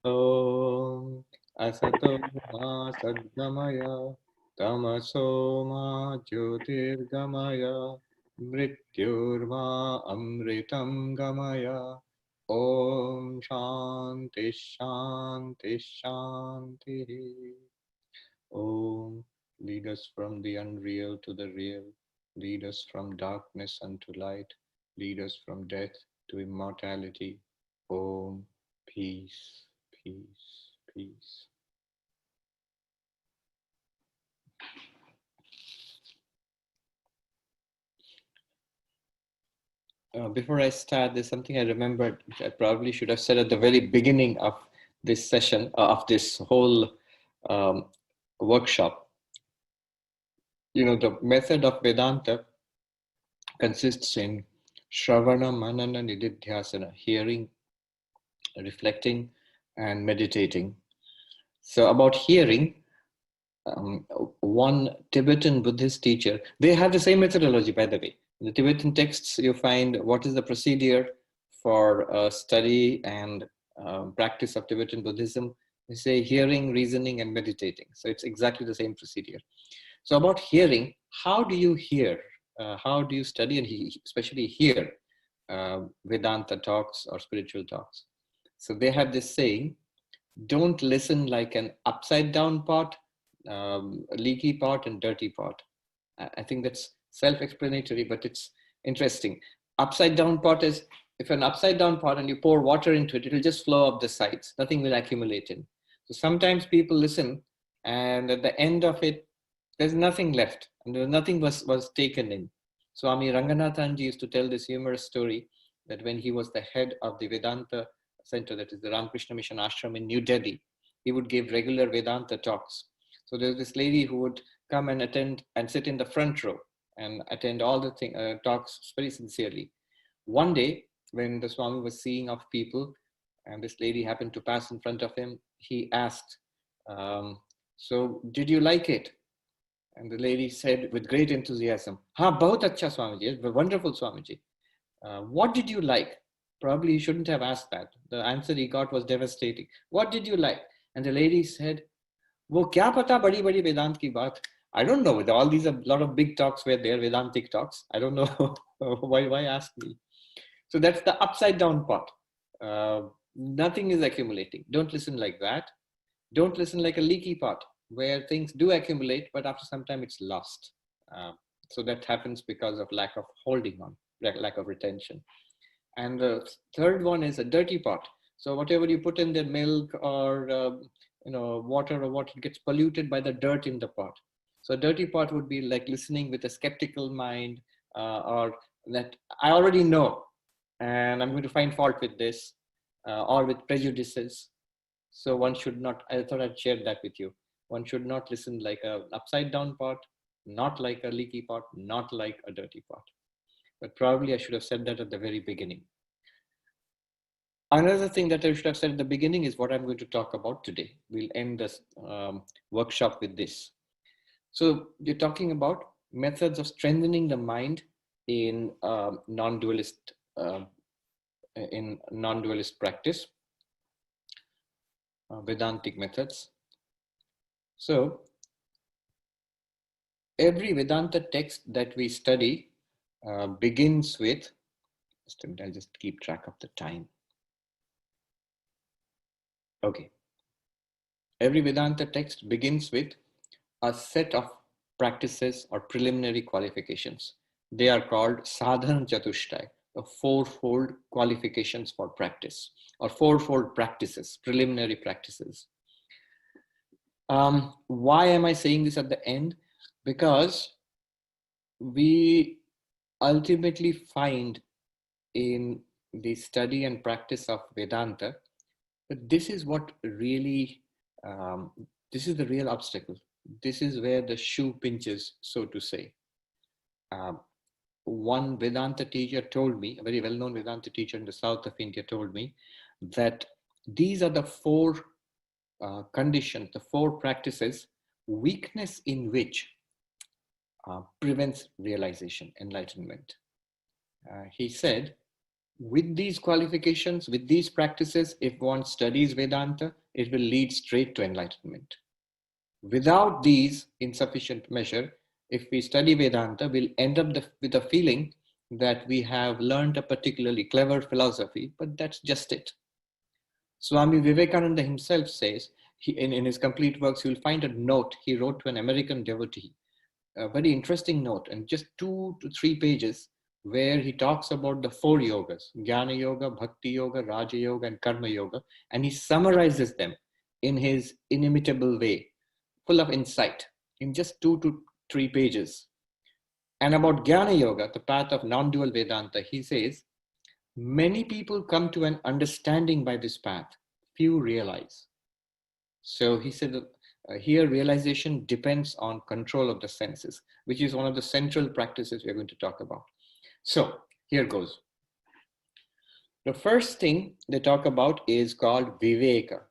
Om Asato Ma Sadgamaya Tamaso Ma Jyotirgamaya Mrityurma Amritam Gamaya. Om Shanti Shanti Shanti. Om, lead us from the unreal to the real. Lead us from darkness unto light. Lead us from death to immortality. Om, peace, peace, peace. Before I start, there's something I remembered which I probably should have said at the very beginning of this session, of this whole um, workshop. You know, the method of Vedanta consists in Shravana, Manana, Nididhyasana, hearing, reflecting, and meditating. So, about hearing, one Tibetan Buddhist teacher, they have the same methodology, by the way. In the Tibetan texts, you find what is the procedure for study and practice of Tibetan Buddhism. They say hearing, reasoning, and meditating. So, it's exactly the same procedure. So, about hearing, how do you hear? How do you study and especially hear Vedanta talks or spiritual talks? So, they have this saying, don't listen like an upside down pot, a leaky pot, and dirty pot. I think that's self-explanatory, but it's interesting. Upside down pot is, if an upside down pot and you pour water into it, it'll just flow up the sides. Nothing will accumulate in. So sometimes people listen, and at the end of it, there's nothing left, and nothing was taken in. Swami Ranganathanji used to tell this humorous story that when he was the head of the Vedanta Center, that is the Ramakrishna Mission Ashram in New Delhi, he would give regular Vedanta talks. So there's this lady who would come and attend and sit in the front row and attend all the talks very sincerely. One day, when the Swami was seeing off people, and this lady happened to pass in front of him, he asked, so did you like it? And the lady said with great enthusiasm, "Ha, bahut acha Swamiji, wonderful Swamiji. What did you like?" Probably he shouldn't have asked that. The answer he got was devastating. What did you like? And the lady said, "Wo kya pata badi badi Vedant ki baat." I don't know. With all these, a lot of big talks were there, Vedantic talks. I don't know why ask me. So that's the upside down pot. Nothing is accumulating. Don't listen like that. Don't listen like a leaky pot where things do accumulate, but after some time it's lost. So that happens because of lack of holding on, lack of retention. And the third one is a dirty pot. So whatever you put in the milk or water or what, it gets polluted by the dirt in the pot. So a dirty pot would be like listening with a skeptical mind, or that I already know, and I'm going to find fault with this, or with prejudices. So one should not, I thought I'd share that with you. One should not listen like an upside down pot, not like a leaky pot, not like a dirty pot. But probably I should have said that at the very beginning. Another thing that I should have said at the beginning is what I'm going to talk about today. We'll end this workshop with this. So you're talking about methods of strengthening the mind in non-dualist practice, Vedantic methods. So every Vedanta text that we study begins with, just a minute, I'll just keep track of the time. Okay. Every Vedanta text begins with a set of practices or preliminary qualifications. They are called sadhana chatushtai, the fourfold qualifications for practice, or fourfold practices, preliminary practices. Why am I saying this at the end? Because we ultimately find in the study and practice of Vedanta that this is what really, this is the real obstacle. This is where the shoe pinches, so to say. One Vedanta teacher told me, a very well-known Vedanta teacher in the south of India told me that these are the four conditions, the four practices, weakness in which prevents realization, enlightenment. He said With these qualifications, with these practices, if one studies Vedanta, it will lead straight to enlightenment. Without these, in sufficient measure, if we study Vedanta, we'll end up with a feeling that we have learned a particularly clever philosophy, but that's just it. Swami Vivekananda himself says, in his complete works, you'll find a note he wrote to an American devotee, a very interesting note, and just 2 to 3 pages, where he talks about the 4 yogas, Jnana Yoga, Bhakti Yoga, Raja Yoga, and Karma Yoga, and he summarizes them in his inimitable way, full of insight, in just 2 to 3 pages. And about Jnana Yoga, the path of non-dual Vedanta, he says, many people come to an understanding by this path, few realize. So he said, here realization depends on control of the senses, which is one of the central practices we're going to talk about. So here goes. The first thing they talk about is called Viveka,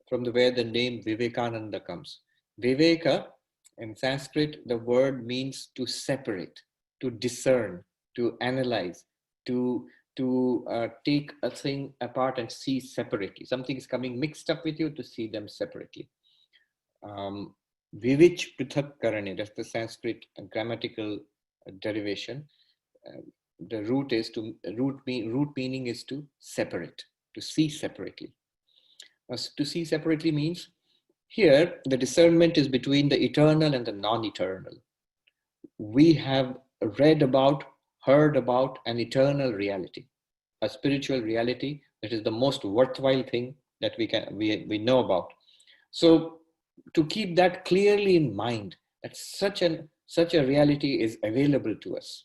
from where the name Vivekananda comes. Viveka, in Sanskrit, the word means to separate, to discern, to analyze, to take a thing apart and see separately. Something is coming mixed up with you, to see them separately. Vivich prithak karane, that's the Sanskrit grammatical derivation. The root meaning is to separate, to see separately. To see separately means here the discernment is between the eternal and the non-eternal. We have read about, heard about an eternal reality, a spiritual reality that is the most worthwhile thing that we know about. So to keep that clearly in mind, that such a reality is available to us,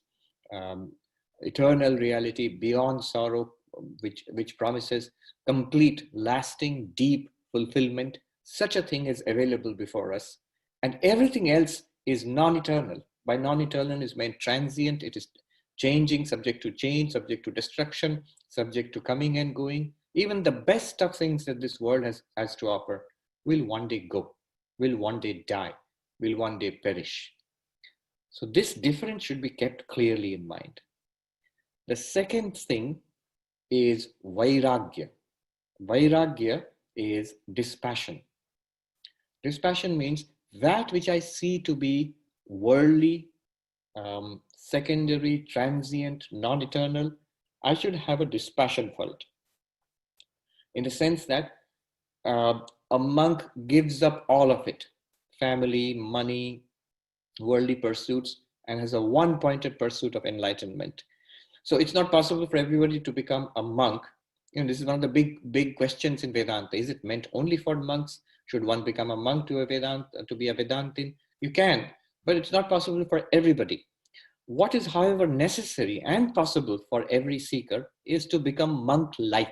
eternal reality beyond sorrow, which promises complete, lasting, deep fulfillment. Such a thing is available before us, and everything else is non-eternal. By non-eternal is meant transient. It is changing, subject to change, subject to destruction, subject to coming and going. Even the best of things that this world has to offer will one day go, will one day die, will one day perish. So this difference should be kept clearly in mind. The second thing is Vairagya. Vairagya is dispassion. Dispassion means that which I see to be worldly, secondary, transient, non-eternal, I should have a dispassion for it. In the sense that a monk gives up all of it, family, money, worldly pursuits, and has a one-pointed pursuit of enlightenment. So it's not possible for everybody to become a monk. This is one of the big questions in Vedanta. Is it meant only for monks? Should one become a monk to be a Vedantin? You can, but it's not possible for everybody. What is, however, necessary and possible for every seeker is to become monk-like.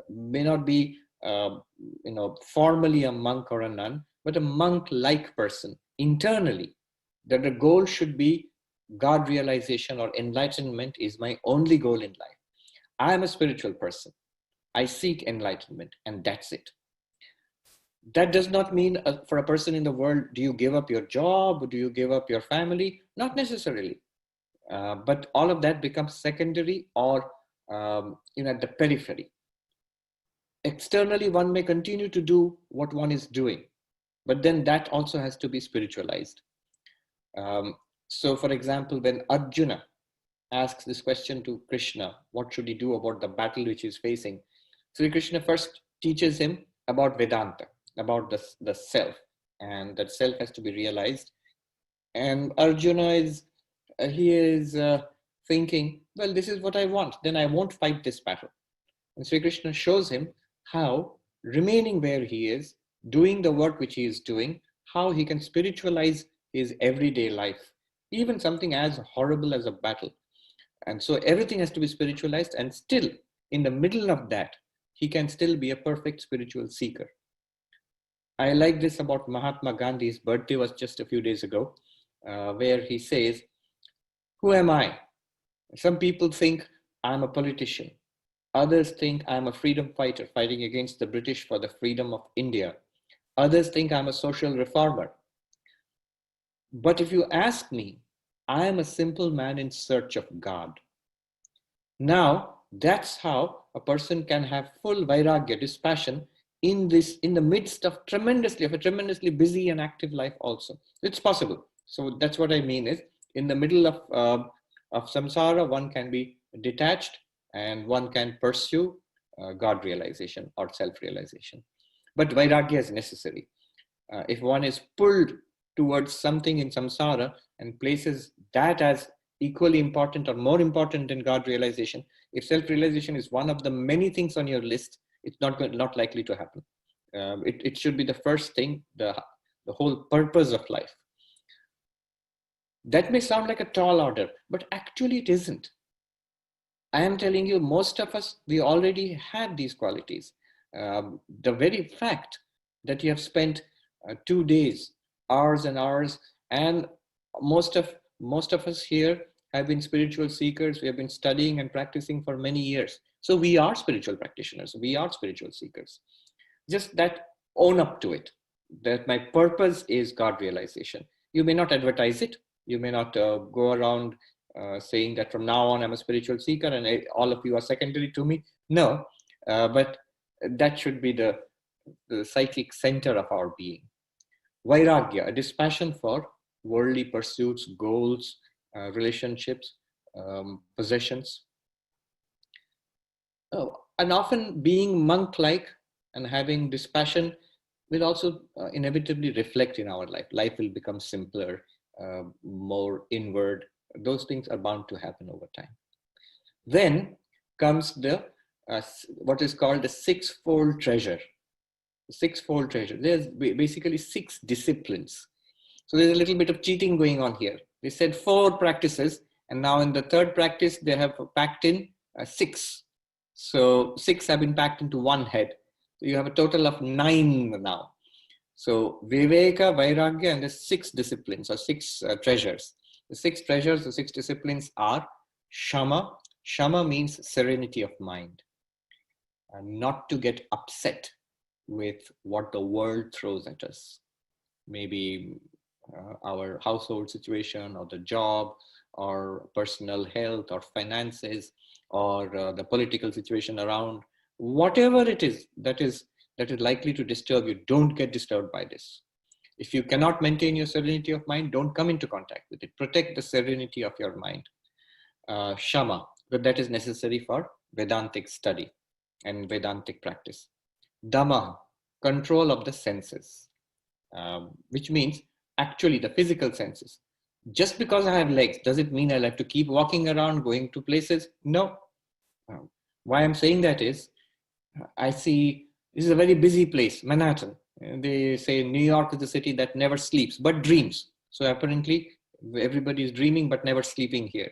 May not be, formally a monk or a nun, but a monk-like person internally. That the goal should be God realization or enlightenment is my only goal in life. I am a spiritual person. I seek enlightenment, and that's it. That does not mean for a person in the world, do you give up your job? Do you give up your family? Not necessarily. But all of that becomes secondary or at the periphery. Externally, one may continue to do what one is doing, but then that also has to be spiritualized. So, for example, when Arjuna asks this question to Krishna, what should he do about the battle which he's facing? Sri Krishna first teaches him about Vedanta, about the self, and that self has to be realized. And Arjuna is thinking, well, this is what I want, then I won't fight this battle. And Sri Krishna shows him how, remaining where he is, doing the work which he is doing, how he can spiritualize his everyday life, even something as horrible as a battle. And so everything has to be spiritualized, and still in the middle of that, he can still be a perfect spiritual seeker. I like this about Mahatma Gandhi. His birthday was just a few days ago, where he says, who am I? Some people think I'm a politician. Others think I'm a freedom fighter fighting against the British for the freedom of India. Others think I'm a social reformer. But if you ask me, I am a simple man in search of God. Now, that's how a person can have full vairagya, dispassion, in the midst of a tremendously busy and active life also. It's possible. So that's what I mean is, in the middle of samsara, one can be detached and one can pursue God realization or self-realization. But vairagya is necessary. If one is pulled towards something in samsara and places that as equally important or more important than God realization, if self-realization is one of the many things on your list, it's not likely to happen. It should be the first thing, the whole purpose of life. That may sound like a tall order, but actually it isn't. I am telling you, most of us, we already have these qualities. The very fact that you have spent 2 days, hours and hours, and most of us here have been spiritual seekers. We have been studying and practicing for many years. So we are spiritual practitioners. We are spiritual seekers. Just that, own up to it, that my purpose is God realization. You may not advertise it. You may not go around saying that from now on I'm a spiritual seeker and all of you are secondary to me. No, but that should be the psychic center of our being. Vairagya, a dispassion for worldly pursuits, goals, relationships, possessions. Oh, and often being monk-like and having dispassion will also inevitably reflect in our life. Life will become simpler, more inward. Those things are bound to happen over time. Then comes the what is called the sixfold treasure. Sixfold treasure. There's basically 6 disciplines. So there's a little bit of cheating going on here. They said 4 practices, and now in the 3rd practice they have packed in 6. So 6 have been packed into one head. So you have a total of 9 now. So Viveka, Vairagya, and the 6 disciplines or 6 treasures. The 6 treasures, the 6 disciplines are Shama. Shama means serenity of mind. And not to get upset with what the world throws at us. Maybe our household situation or the job or personal health or finances or the political situation around. Whatever it is that is likely to disturb you, don't get disturbed by this. If you cannot maintain your serenity of mind, don't come into contact with it. Protect the serenity of your mind. Shama, but that is necessary for Vedantic study and Vedantic practice. Dhamma, control of the senses, which means actually the physical senses. Just because I have legs, does it mean I'll have to keep walking around, going to places? No. Why I'm saying that is, I see this is a very busy place, Manhattan. They say New York is the city that never sleeps, but dreams. So apparently everybody is dreaming, but never sleeping here.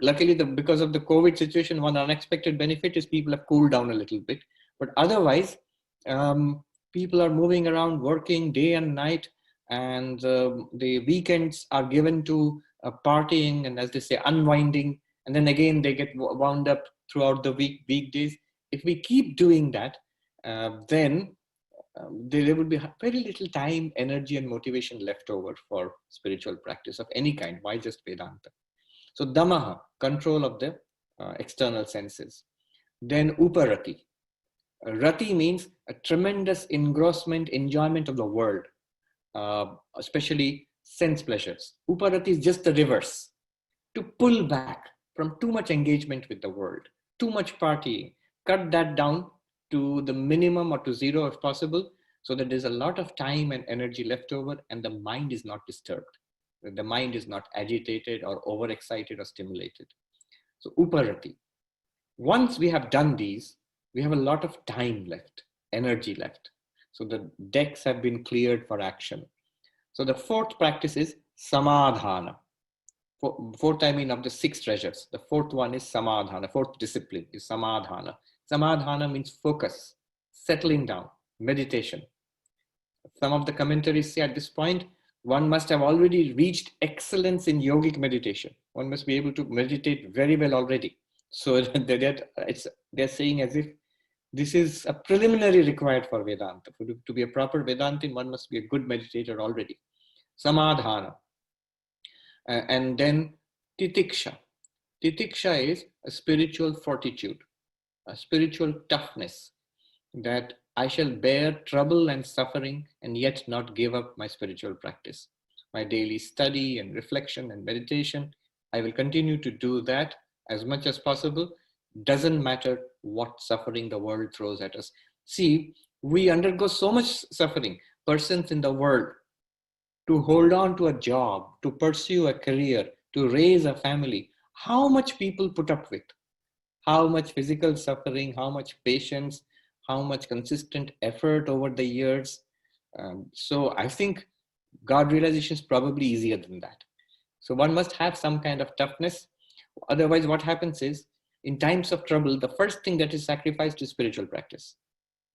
Luckily, because of the COVID situation, one unexpected benefit is people have cooled down a little bit. But otherwise, people are moving around, working day and night, and the weekends are given to partying and, as they say, unwinding. And then again, they get wound up throughout the weekdays. If we keep doing that, then there will be very little time, energy, and motivation left over for spiritual practice of any kind. Why just Vedanta? So Dhammaha, control of the external senses. Then Uparati. Rati means a tremendous engrossment, enjoyment of the world, especially sense pleasures. Uparati is just the reverse. To pull back from too much engagement with the world, too much partying, cut that down to the minimum or to 0 if possible, so that there's a lot of time and energy left over and the mind is not disturbed. The mind is not agitated or overexcited or stimulated. So Uparati. Once we have done these, we have a lot of time left, energy left. So the decks have been cleared for action. So the 4th practice is Samadhana. 4th, I mean, of the 6 treasures. The 4th one is Samadhana. 4th discipline is Samadhana. Samadhana means focus, settling down, meditation. Some of the commentaries say at this point, one must have already reached excellence in yogic meditation. One must be able to meditate very well already. So they're saying as if this is a preliminary required for Vedanta. To be a proper Vedantin, one must be a good meditator already. Samadhana. And then Titiksha. Titiksha is a spiritual fortitude, a spiritual toughness, that I shall bear trouble and suffering and yet not give up my spiritual practice. My daily study and reflection and meditation, I will continue to do that as much as possible. Doesn't matter what suffering the world throws at us. See, we undergo so much suffering. Persons in the world, to hold on to a job, to pursue a career, to raise a family, how much people put up with, how much physical suffering, how much patience, how much consistent effort over the years. So I think God realization is probably easier than that. So one must have some kind of toughness. Otherwise, what happens is, in times of trouble, the first thing that is sacrificed is spiritual practice.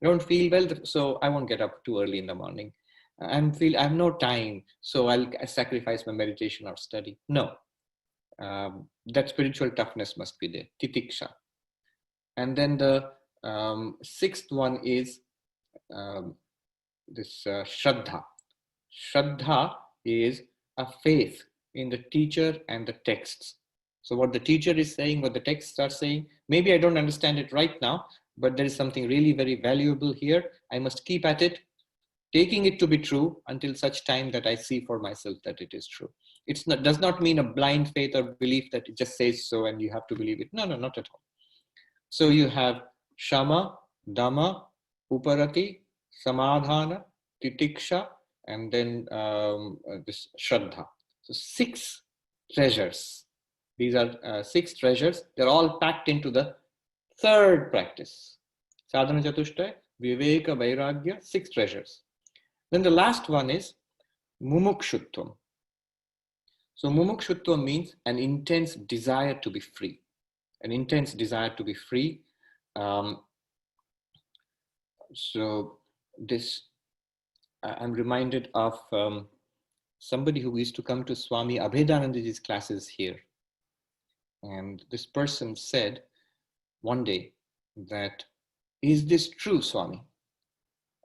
I don't feel well, so I won't get up too early in the morning. I have no time, so I'll sacrifice my meditation or study. No, that spiritual toughness must be there. Titiksha. And then the sixth one is this Shraddha. Shraddha is a faith in the teacher and the texts. So what the teacher is saying, what the texts are saying, maybe I don't understand it right now, but there is something really very valuable here. I must keep at it, taking it to be true until such time that I see for myself that it is true. It's not, does not mean a blind faith or belief that it just says so and you have to believe it. No, no, not at all. So you have Shama, Dhamma, Uparati, Samadhana, Titiksha, and then this Shraddha. So 6 treasures. These are 6 treasures. They're all packed into the third practice. Sadhana Chatushtaya, Viveka, Vairagya, 6 treasures. Then the last one is Mumukshutvam. So Mumukshutvam means an intense desire to be free. An intense desire to be free. So this, I'm reminded of somebody who used to come to Swami Abhedanandaji's classes here. And this person said one day that, is this true, Swami?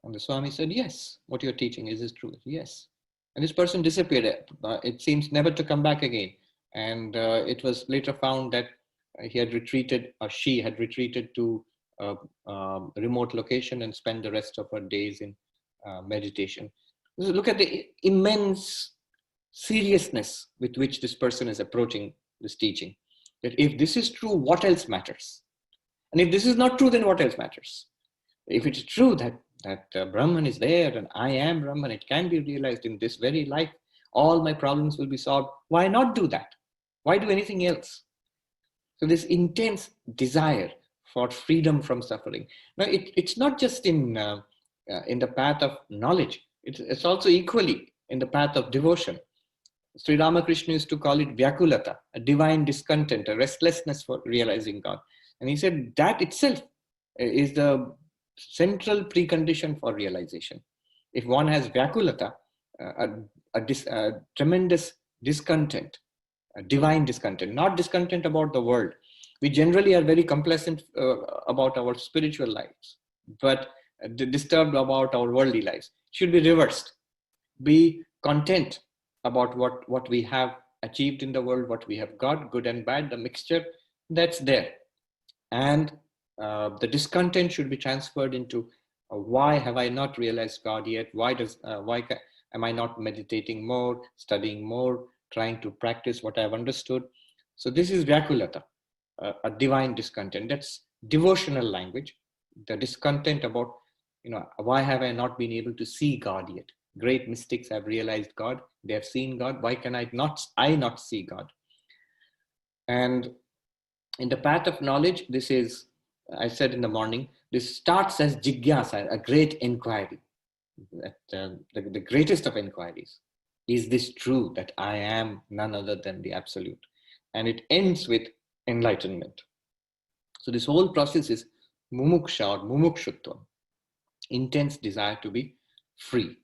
And the Swami said, yes, what you're teaching, is this true? Yes. And this person disappeared. It seems never to come back again. And it was later found that he had retreated, or she had retreated to a remote location and spent the rest of her days in meditation. So look at the immense seriousness with which this person is approaching this teaching. That if this is true, what else matters? And if this is not true, then what else matters? If it's true that Brahman is there and I am Brahman, it can be realized in this very life, all my problems will be solved. Why not do that? Why do anything else? So this intense desire for freedom from suffering. Now, it's not just in the path of knowledge. It's also equally in the path of devotion. Sri Ramakrishna used to call it Vyakulata, a divine discontent, a restlessness for realizing God. And he said that itself is the central precondition for realization. If one has Vyakulata, a tremendous discontent, a divine discontent, not discontent about the world. We generally are very complacent about our spiritual lives, but disturbed about our worldly lives. It should be reversed. Be content about what we have achieved in the world, what we have got, good and bad, the mixture that's there. And the discontent should be transferred into why have I not realized God yet? Why am I not meditating more, studying more, trying to practice what I've understood? So this is Vyakulata, a divine discontent. That's devotional language. The discontent about, why have I not been able to see God yet? Great mystics have realized God. They have seen God. Why can I not see God? And in the path of knowledge, this is, I said in the morning, this starts as jigyasa, a great inquiry. The greatest of inquiries. Is this true that I am none other than the Absolute? And it ends with enlightenment. So this whole process is mumuksha or mumukshutvam, intense desire to be free.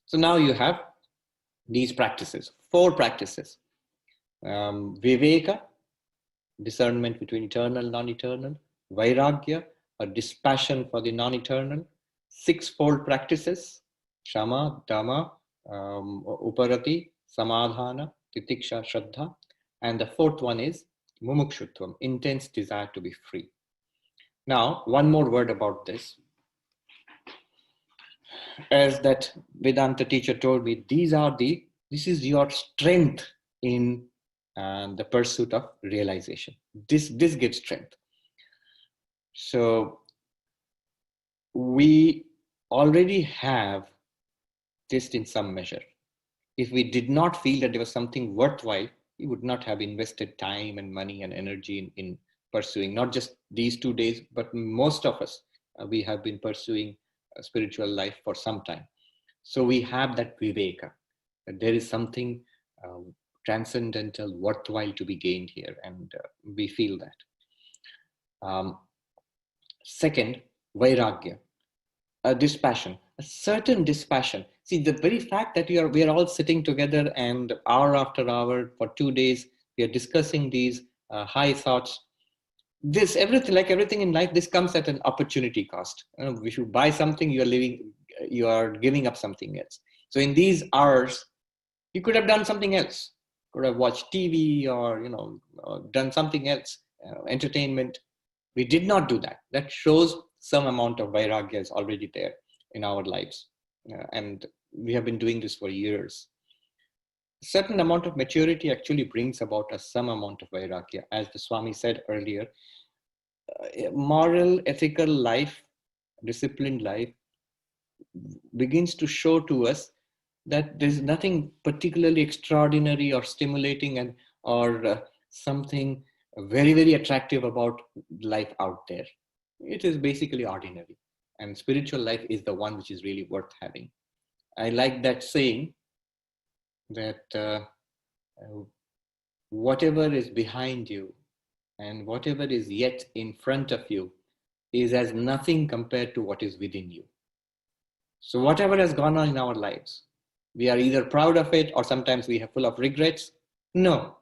So now you have these practices, 4 practices. Viveka, discernment between eternal, non-eternal. Vairagya, a dispassion for the non-eternal. 6-fold practices, Shama, Dhamma, Uparati, Samadhana, Titiksha, Shraddha. And the 4th one is Mumukshutvam, intense desire to be free. Now, one more word about this. As that Vedanta teacher told me, this is your strength in the pursuit of realization. This gives strength. So we already have this in some measure. If we did not feel that there was something worthwhile, we would not have invested time and money and energy in pursuing not just these 2 days, but most of us, we have been pursuing a spiritual life for some time. So we have that viveka, that there is something transcendental, worthwhile to be gained here, and we feel that. Second, vairagya, a dispassion, a certain dispassion. See, the very fact that we are all sitting together and hour after hour for 2 days, we are discussing these high thoughts. This everything, like everything in life, this comes at an opportunity cost. If you buy something, you are giving up something else. So in these hours, you could have done something else. Could have watched TV or done something else, entertainment. We did not do that. That shows some amount of vairagya is already there in our lives, and we have been doing this for years. A certain amount of maturity actually brings about some amount of vairagya. As the Swami said earlier, moral, ethical life, disciplined life begins to show to us that there's nothing particularly extraordinary or stimulating or something very, very attractive about life out there. It is basically ordinary, and spiritual life is the one which is really worth having. I like that saying that whatever is behind you and whatever is yet in front of you is as nothing compared to what is within you. So whatever has gone on in our lives, we are either proud of it or sometimes we are full of regrets. No,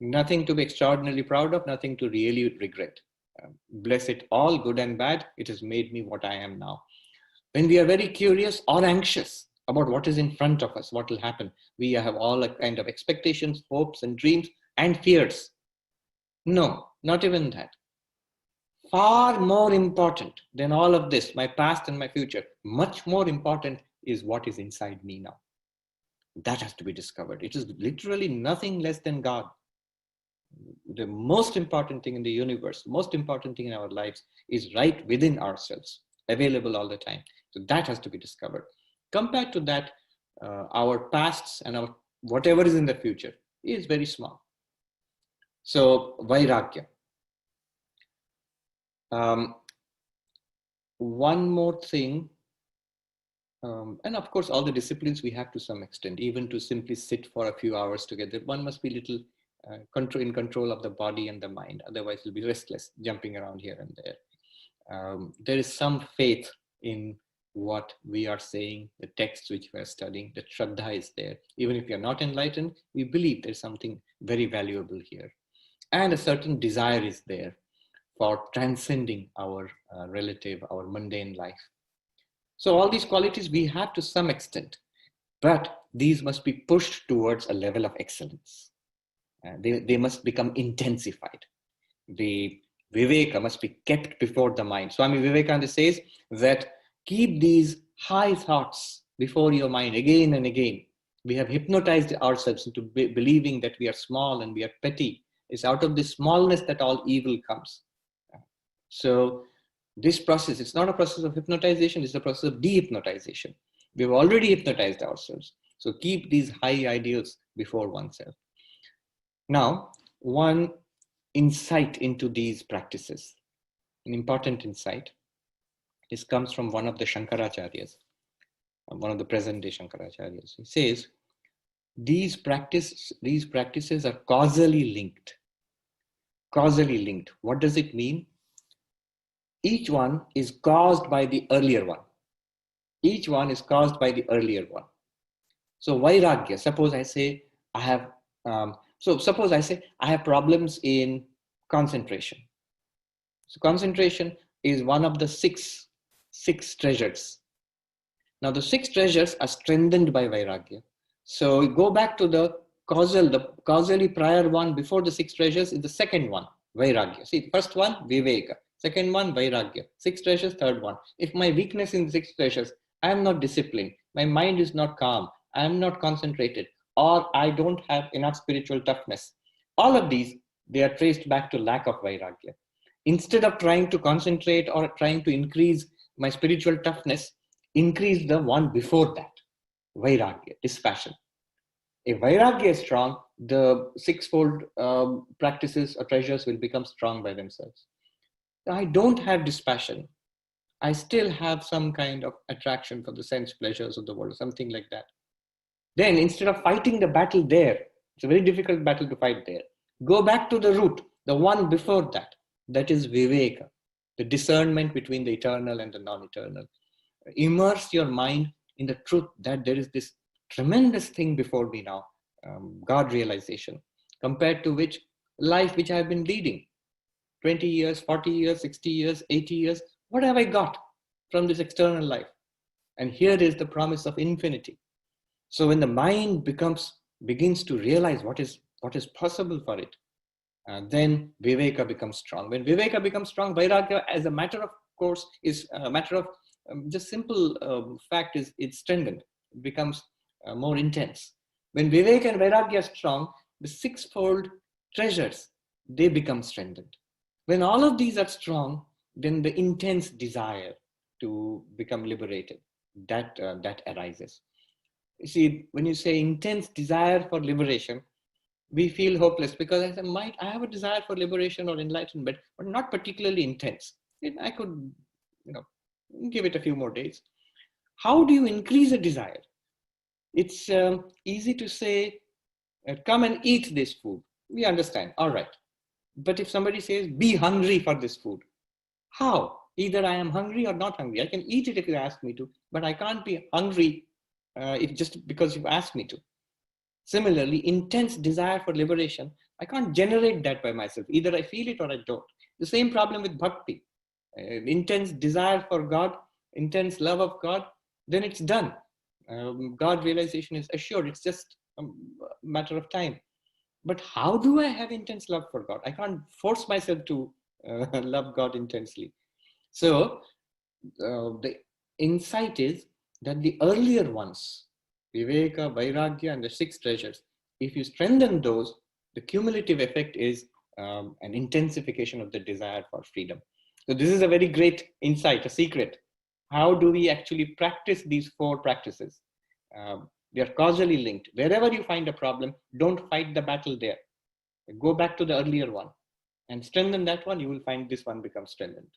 nothing to be extraordinarily proud of, nothing to really regret. Bless it all, good and bad. It has made me what I am now. When we are very curious or anxious about what is in front of us, what will happen, we have all a kind of expectations, hopes and dreams and fears. No, not even that. Far more important than all of this, my past and my future, much more important is what is inside me now. That has to be discovered. It is literally nothing less than God. The most important thing in the universe, most important thing in our lives is right within ourselves, available all the time. So that has to be discovered. Compared to that, our pasts and our whatever is in the future is very small. So vairagya. One more thing, and of course all the disciplines we have to some extent, even to simply sit for a few hours together, one must be little in control of the body and the mind, otherwise you'll be restless, jumping around here and there. There is some faith in what we are saying, the texts which we are studying, the shraddha is there. Even if we are not enlightened, we believe there's something very valuable here. And a certain desire is there for transcending our relative, our mundane life. So all these qualities we have to some extent, but these must be pushed towards a level of excellence. They must become intensified. The viveka must be kept before the mind. Swami Vivekananda says that keep these high thoughts before your mind again and again. We have hypnotized ourselves into believing that we are small and we are petty. It's out of this smallness that all evil comes. So this process, it's not a process of hypnotization, it's a process of dehypnotization. We've already hypnotized ourselves. So keep these high ideals before oneself. Now, one insight into these practices, an important insight, this comes from one of the Shankaracharyas, one of the present day Shankaracharyas. He says, these practices are causally linked. Causally linked. What does it mean? Each one is caused by the earlier one. Each one is caused by the earlier one. So vairagya, suppose I say I have problems in concentration. So concentration is one of the six treasures. Now the 6 treasures are strengthened by vairagya. So we go back to the the causally prior one before the six treasures is the second one, Vairagya. See, the first one, Viveka. Second one, Vairagya. Six treasures, third one. If my weakness in the six treasures, I am not disciplined, my mind is not calm, I am not concentrated, or I don't have enough spiritual toughness. All of these, they are traced back to lack of Vairagya. Instead of trying to concentrate or trying to increase my spiritual toughness, increase the one before that, Vairagya, dispassion. If Vairagya is strong, the sixfold practices or treasures will become strong by themselves. I don't have dispassion. I still have some kind of attraction for the sense pleasures of the world, something like that. Then instead of fighting the battle there, it's a very difficult battle to fight there. Go back to the root, the one before that. That is Viveka, the discernment between the eternal and the non-eternal. Immerse your mind in the truth that there is this tremendous thing before me now, God realization, compared to which life which I have been leading, 20 years, 40 years, 60 years, 80 years, what have I got from this external life? And here is the promise of infinity. So when the mind begins to realize what is possible for it, then Viveka becomes strong. When Viveka becomes strong, Vairagya, as a matter of course, is a matter of just simple fact is it's strengthened. It becomes more intense. When Viveka and Vairagya are strong, the sixfold treasures, they become strengthened. When all of these are strong, then the intense desire to become liberated, that arises. You see, when you say intense desire for liberation, we feel hopeless because I have a desire for liberation or enlightenment, but not particularly intense. I could, give it a few more days. How do you increase a desire? It's easy to say, come and eat this food. We understand, all right. But if somebody says, be hungry for this food, how? Either I am hungry or not hungry. I can eat it if you ask me to, but I can't be hungry if just because you've asked me to. Similarly, intense desire for liberation, I can't generate that by myself. Either I feel it or I don't. The same problem with bhakti. Intense desire for God, intense love of God, then it's done. God realization is assured. It's just a matter of time. But how do I have intense love for God? I can't force myself to love God intensely. So the insight is that the earlier ones, Viveka, Vairagya, and the six treasures, if you strengthen those, the cumulative effect is an intensification of the desire for freedom. So this is a very great insight, a secret. How do we actually practice these four practices? They are causally linked. Wherever you find a problem, don't fight the battle there. Go back to the earlier one and strengthen that one. You will find this one becomes strengthened.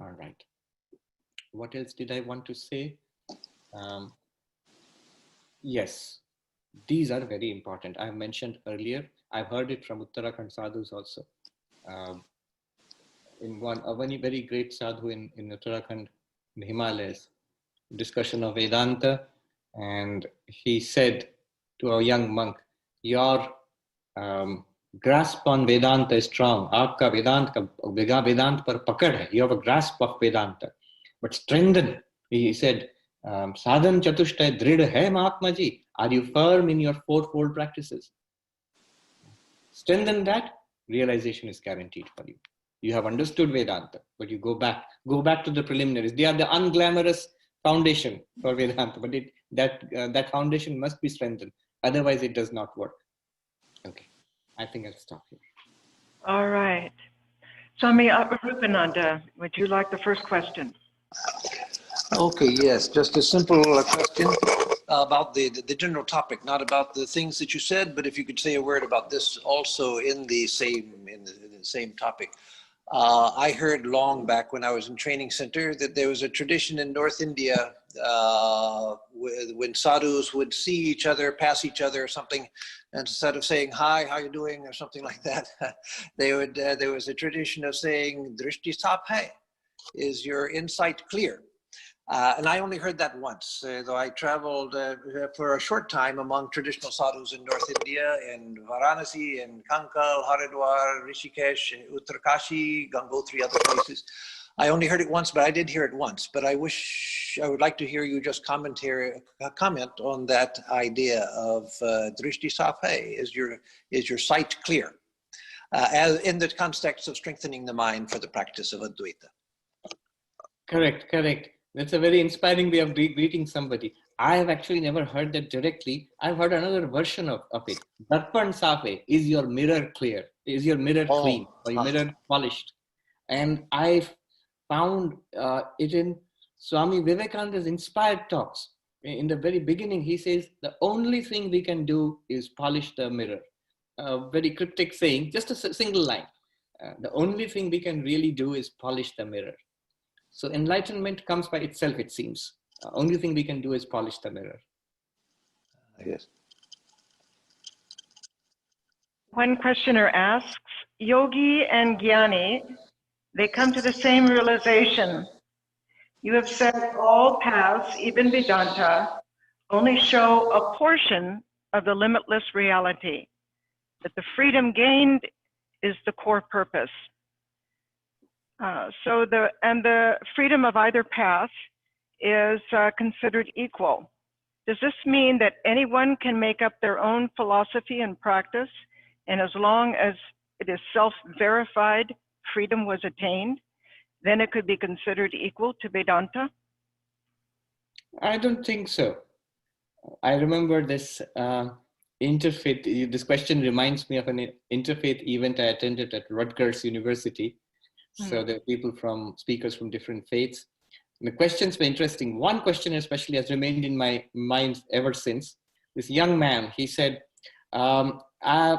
All right. What else did I want to say? Yes, these are very important. I mentioned earlier, I've heard it from Uttarakhand sadhus also. In a very great sadhu in Uttarakhand, in the Himalayas, discussion of Vedanta, and he said to a young monk, your grasp on Vedanta is strong. Aapka Vedanta par pakad hai. You have a grasp of Vedanta. But strengthen, he said, sadhan chatushtay drid hai Mahatma ji. Are you firm in your fourfold practices? Strengthen that, realization is guaranteed for you. You have understood Vedanta, but you go back to the preliminaries. They are the unglamorous foundation for Vedanta, but that foundation must be strengthened. Otherwise, it does not work. Okay, I think I'll stop here. All right. Swami Rupananda, would you like the first question? Okay, yes, just a simple question about the general topic, not about the things that you said, but if you could say a word about this also in the same topic. I heard long back when I was in training center that there was a tradition in North India when sadhus would see each other, pass each other or something, and instead of saying, hi, how you doing, or something like that, there was a tradition of saying, drishti sap hai, is your insight clear? And I only heard that once, though I traveled for a short time among traditional sadhus in North India, in Varanasi, in Kankal, Haridwar, Rishikesh, Uttarkashi, Gangotri, other places. I only heard it once, but I did hear it once. But I would like to hear you just comment on that idea of drishti saf hai. Is your sight clear? As in the context of strengthening the mind for the practice of Advaita. Correct, correct. That's a very inspiring way of greeting somebody. I have actually never heard that directly. I've heard another version of it. Darpan safe, is your mirror clear? Is your mirror clean? Or your mirror polished? And I found it in Swami Vivekananda's inspired talks. In the very beginning, he says, the only thing we can do is polish the mirror. A very cryptic saying, just a single line. The only thing we can really do is polish the mirror. So enlightenment comes by itself, it seems. Only thing we can do is polish the mirror. Yes. One questioner asks, yogi and jnani, they come to the same realization. You have said all paths, even Vedanta, only show a portion of the limitless reality, that the freedom gained is the core purpose. So the freedom of either path is considered equal. Does this mean that anyone can make up their own philosophy and practice, and as long as it is self-verified, freedom was attained, then it could be considered equal to Vedanta? I don't think so. I remember this interfaith, this question reminds me of an interfaith event I attended at Rutgers University. So there are speakers from different faiths. And the questions were interesting. One question especially has remained in my mind ever since. This young man, he said, I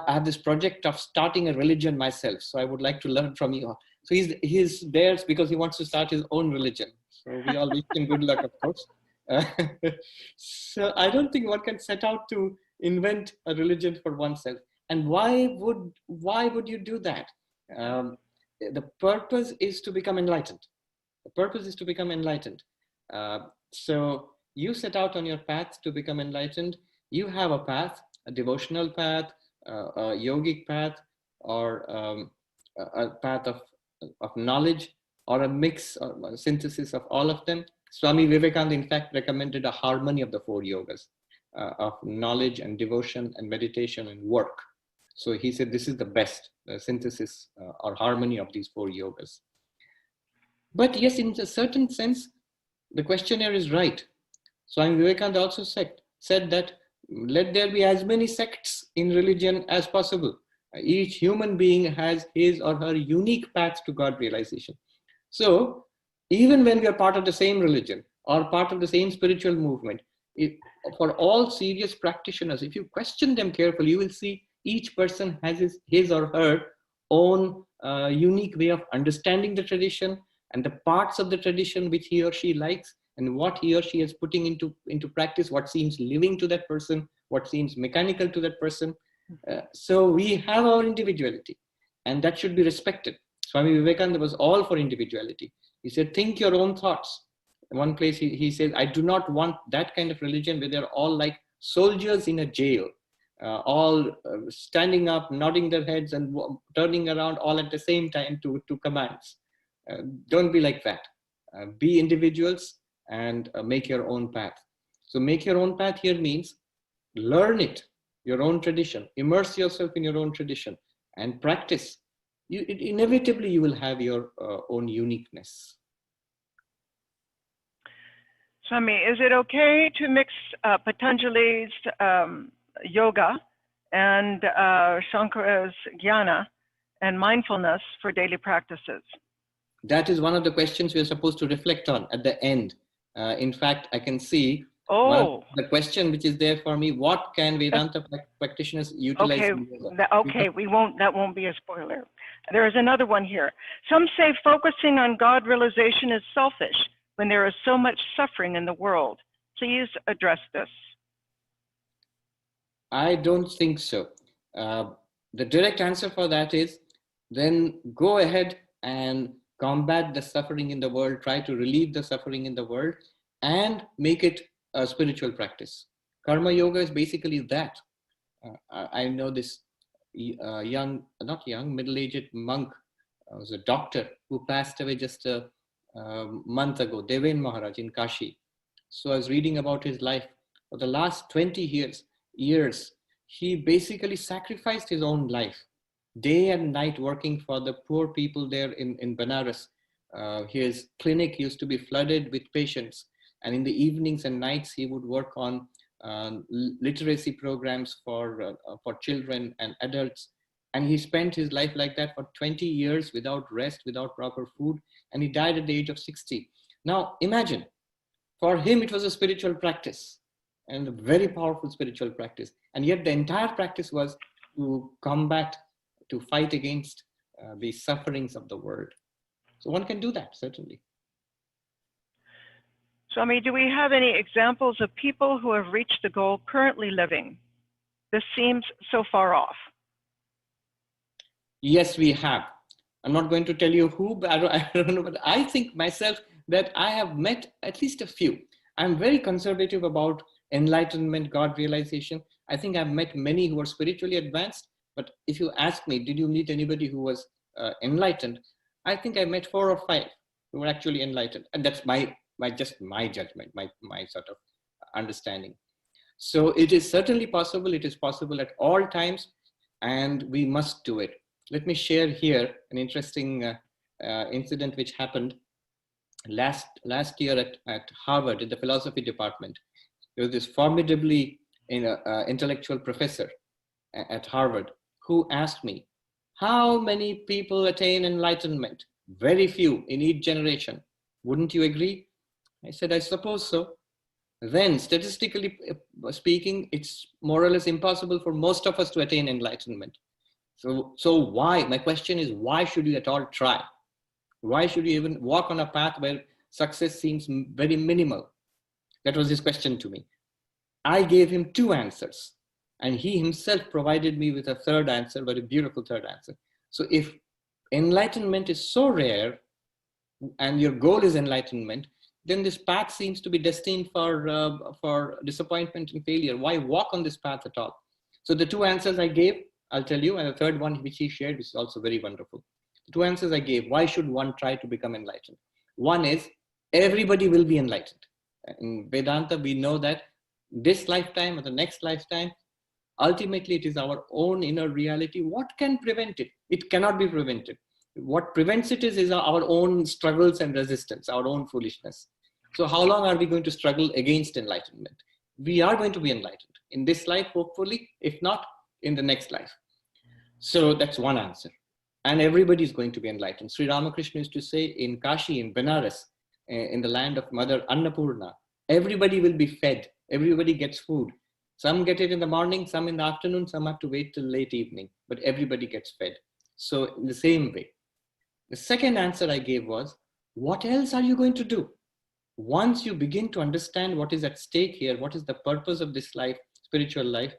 have this project of starting a religion myself. So I would like to learn from you. So he's there because he wants to start his own religion. So we all wish him good luck, of course. So I don't think one can set out to invent a religion for oneself. And why would you do that? The purpose is to become enlightened. The purpose is to become enlightened. So you set out on your path to become enlightened. You have a path, a devotional path, a yogic path, or a path of knowledge, or a mix or a synthesis of all of them. Swami Vivekananda, in fact, recommended a harmony of the four yogas, of knowledge and devotion and meditation and work. So he said this is the best synthesis or harmony of these four yogas. But yes, in a certain sense, the questionnaire is right. Swami Vivekananda also said that let there be as many sects in religion as possible. Each human being has his or her unique path to God realization. So even when we are part of the same religion or part of the same spiritual movement, for all serious practitioners, if you question them carefully, you will see each person has his or her own unique way of understanding the tradition and the parts of the tradition which he or she likes, and what he or she is putting into practice, what seems living to that person, what seems mechanical to that person. So we have our individuality, and that should be respected. Swami Vivekananda was all for individuality. He said, think your own thoughts. In one place, he says, I do not want that kind of religion where they're all like soldiers in a jail, all standing up, nodding their heads and turning around all at the same time to commands. Don't be like that. Be individuals and make your own path. So make your own path here means learn it, your own tradition, immerse yourself in your own tradition and practice. Inevitably, you will have your own uniqueness. Swami, is it okay to mix Patanjali's yoga and Shankara's jnana and mindfulness for daily practices? That is one of the questions we are supposed to reflect on at the end. In fact, I can see the question which is there for me: what can Vedanta practitioners utilize? Okay, that won't be a spoiler. There is another one here. Some say focusing on God realization is selfish when there is so much suffering in the world. Please address this. I don't think so. The direct answer for that is then go ahead and combat the suffering in the world, try to relieve the suffering in the world, and make it a spiritual practice. Karma yoga is basically that. I know this middle-aged monk, was a doctor who passed away just month ago, Deven Maharaj in Kashi. So I was reading about his life. For the last 20 years, he basically sacrificed his own life, day and night working for the poor people there in Benares. His clinic used to be flooded with patients. And in the evenings and nights, he would work on literacy programs for children and adults. And he spent his life like that for 20 years without rest, without proper food. And he died at the age of 60. Now, imagine, for him, it was a spiritual practice and a very powerful spiritual practice. And yet the entire practice was to combat, to fight against the sufferings of the world. So one can do that, certainly. Swami, do we have any examples of people who have reached the goal currently living? This seems so far off. Yes, we have. I'm not going to tell you who, but I don't know, but I think myself that I have met at least a few. I'm very conservative about enlightenment, God realization. I think I've met many who are spiritually advanced, but if you ask me, did you meet anybody who was enlightened? I think I met 4 or 5 who were actually enlightened. And that's my judgment, my sort of understanding. So it is certainly possible. It is possible at all times, and we must do it. Let me share here an interesting incident which happened last year at Harvard in the philosophy department. There was this formidably intellectual professor at Harvard who asked me, how many people attain enlightenment? Very few in each generation. Wouldn't you agree? I said, I suppose so. Then, statistically speaking, it's more or less impossible for most of us to attain enlightenment. So why? My question is, why should you at all try? Why should you even walk on a path where success seems very minimal? That was his question to me. I gave him 2 answers, and he himself provided me with a third answer, but a beautiful third answer. So if enlightenment is so rare, and your goal is enlightenment, then this path seems to be destined for disappointment and failure. Why walk on this path at all? So the 2 answers I gave, I'll tell you, and the third one which he shared, which is also very wonderful. The 2 answers I gave, why should one try to become enlightened? One is, everybody will be enlightened. In Vedanta, we know that this lifetime or the next lifetime, ultimately it is our own inner reality. What can prevent it? It cannot be prevented. What prevents it is our own struggles and resistance, our own foolishness. So how long are we going to struggle against enlightenment? We are going to be enlightened in this life, hopefully, if not in the next life. So that's one answer. And everybody is going to be enlightened. Sri Ramakrishna used to say in Kashi, in Benares, in the land of Mother Annapurna, everybody will be fed. Everybody gets food. Some get it in the morning, some in the afternoon, some have to wait till late evening, but everybody gets fed. So in the same way. The second answer I gave was, what else are you going to do? Once you begin to understand what is at stake here, what is the purpose of this life, spiritual life,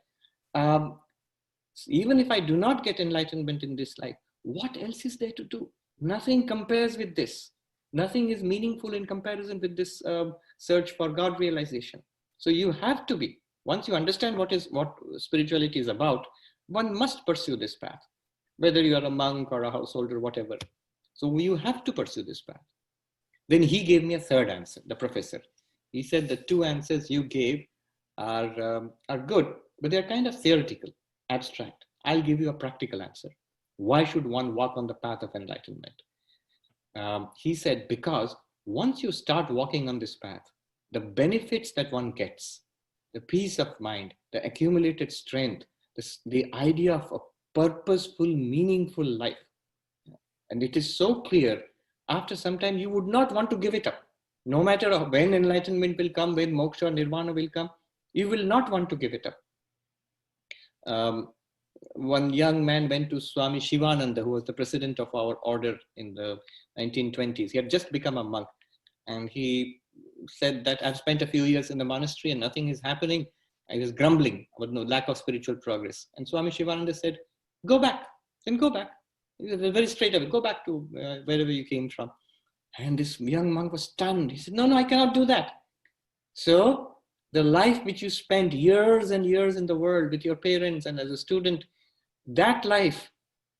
even if I do not get enlightenment in this life, what else is there to do? Nothing compares with this. Nothing is meaningful in comparison with this search for God realization. So you have to be, once you understand what spirituality is about, one must pursue this path, whether you are a monk or a householder, whatever. So you have to pursue this path. Then he gave me a third answer, the professor. He said the 2 answers you gave are good, but they're kind of theoretical, abstract. I'll give you a practical answer. Why should one walk on the path of enlightenment? He said, because once you start walking on this path, the benefits that one gets, the peace of mind, the accumulated strength, the idea of a purposeful, meaningful life. And it is so clear, after some time, you would not want to give it up. No matter when enlightenment will come, when moksha or nirvana will come, you will not want to give it up. One young man went to Swami Shivananda, who was the president of our order in the 1920s. He had just become a monk. And he said that I've spent a few years in the monastery and nothing is happening. I was grumbling about no lack of spiritual progress. And Swami Shivananda said, go back, then go back. Very straight away, go back to wherever you came from. And this young monk was stunned. He said, no, I cannot do that. So the life which you spent years and years in the world with your parents and as a student, that life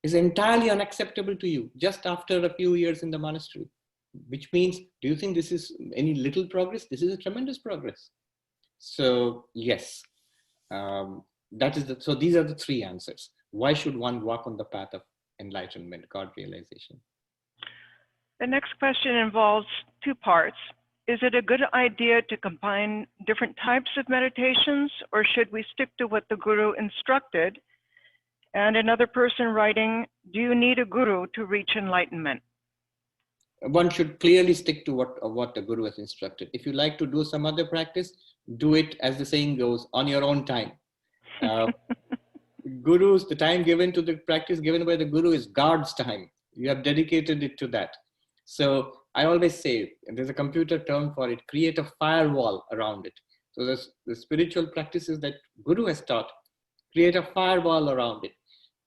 is entirely unacceptable to you just after a few years in the monastery. which means, do you think this is any little progress? This is a tremendous progress. So yes, so these are the three answers. Why should one walk on the path of enlightenment, God realization? The next question involves two parts. Is it a good idea to combine different types of meditations, or should we stick to what the Guru instructed? And another person writing, do you need a Guru to reach enlightenment? One should clearly stick to what the Guru has instructed. If you like to do some other practice, do it, as the saying goes, on your own time. The time given to the practice given by the Guru is God's time. You have dedicated it to that. So I always say, and there's a computer term for it, create a firewall around it. So the spiritual practices that Guru has taught, create a firewall around it.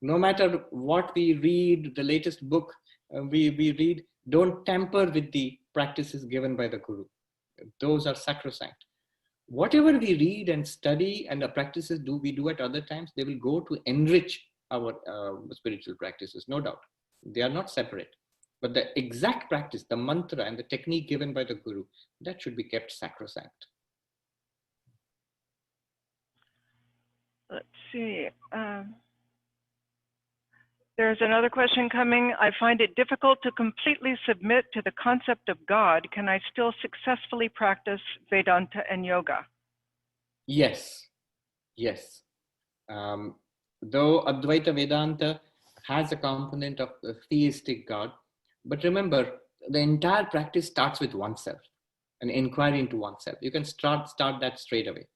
No matter what we read, the latest book we read, don't tamper with the practices given by the Guru. Those are sacrosanct. Whatever we read and study and the practices we do at other times, they will go to enrich our spiritual practices, no doubt. They are not separate. But the exact practice, the mantra and the technique given by the Guru, that should be kept sacrosanct. Let's see. There's another question coming. I find it difficult to completely submit to the concept of God. Can I still successfully practice Vedanta and yoga? Yes, yes. Though Advaita Vedanta has a component of the theistic God, but remember, the entire practice starts with oneself, an inquiry into oneself. You can start that straight away.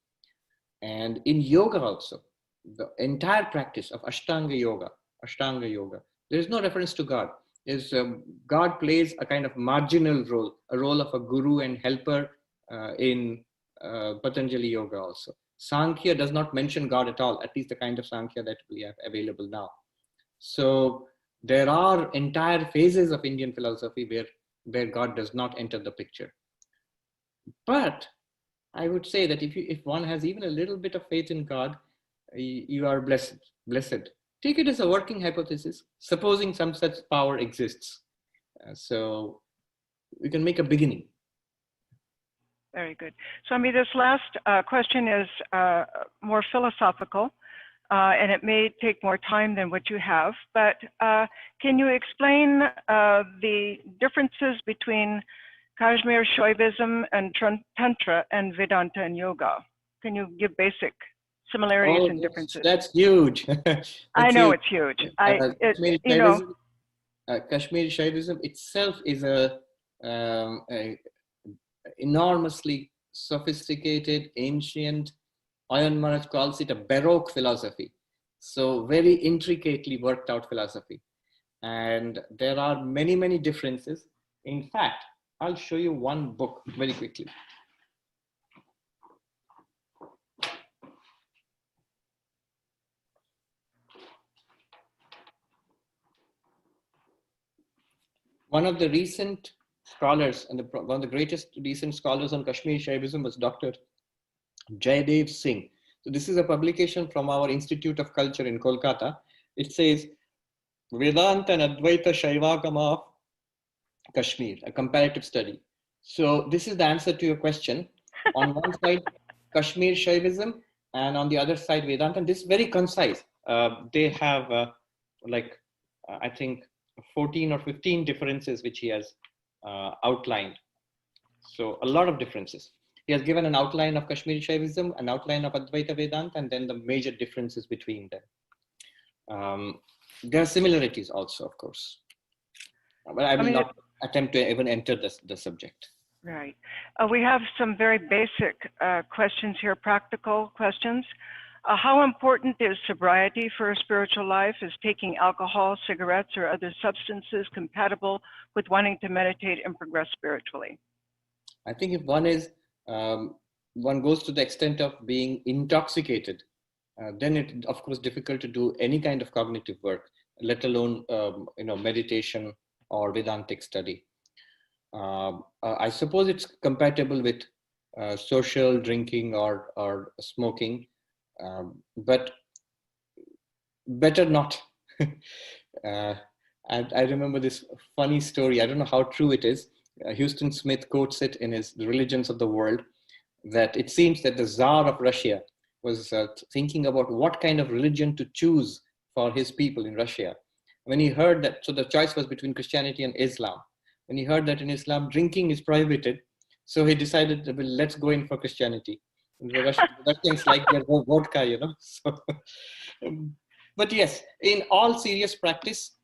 And in yoga also, the entire practice of Ashtanga Yoga, there is no reference to God. God plays a kind of marginal role, a role of a guru and helper in Patanjali Yoga also. Sankhya does not mention God at all, at least the kind of Sankhya that we have available now. So there are entire phases of Indian philosophy where God does not enter the picture. But I would say that if one has even a little bit of faith in God, you are blessed. Take it as a working hypothesis, supposing some such power exists. So we can make a beginning. Very good. Swami, this last question is more philosophical, and it may take more time than what you have, but can you explain the differences between Kashmir Shaivism and Tantra and Vedanta and Yoga? Can you give basic similarities and differences? That's huge. I know it's huge. Kashmiri Shaivism itself is a enormously sophisticated, ancient, Ayan Maharaj calls it a Baroque philosophy. So very intricately worked out philosophy. And there are many, many differences. In fact, I'll show you one book very quickly. One of the recent scholars and one of the greatest recent scholars on Kashmiri Shaivism was Dr. Jaidev Singh. So this is a publication from our Institute of Culture in Kolkata. It says, Vedanta and Advaita Shaivagama of Kashmir, a comparative study. So this is the answer to your question. On one side, Kashmir Shaivism, and on the other side, Vedanta. And this is very concise. They have I think 14 or 15 differences which he has outlined. So a lot of differences. He has given an outline of Kashmiri Shaivism, an outline of Advaita Vedanta, and then the major differences between them. There are similarities also, of course. But I will not attempt to even enter the subject. Right. We have some very basic questions here, practical questions. How important is sobriety for a spiritual life? Is taking alcohol, cigarettes, or other substances compatible with wanting to meditate and progress spiritually? I think if one goes to the extent of being intoxicated, then it's of course difficult to do any kind of cognitive work, let alone meditation or Vedantic study. I suppose it's compatible with social drinking or smoking, but better not. I remember this funny story. I don't know how true it is. Houston Smith quotes it in his The Religions of the World, that it seems that the Tsar of Russia was thinking about what kind of religion to choose for his people in Russia. When he heard that, so the choice was between Christianity and Islam. When he heard that in Islam, drinking is prohibited, so he decided, well, let's go in for Christianity. The Russians like their vodka, you know. So, but yes, in all serious practice,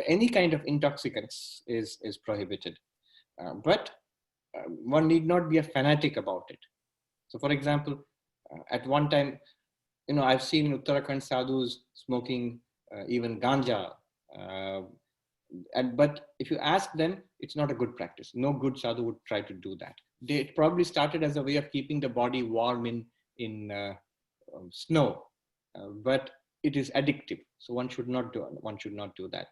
any kind of intoxicants is prohibited. But one need not be a fanatic about it. So, for example, at one time, you know, I've seen in Uttarakhand sadhus smoking even ganja. But if you ask them, it's not a good practice. No good sadhu would try to do that. They probably started as a way of keeping the body warm in snow, but it is addictive. So one should not do that.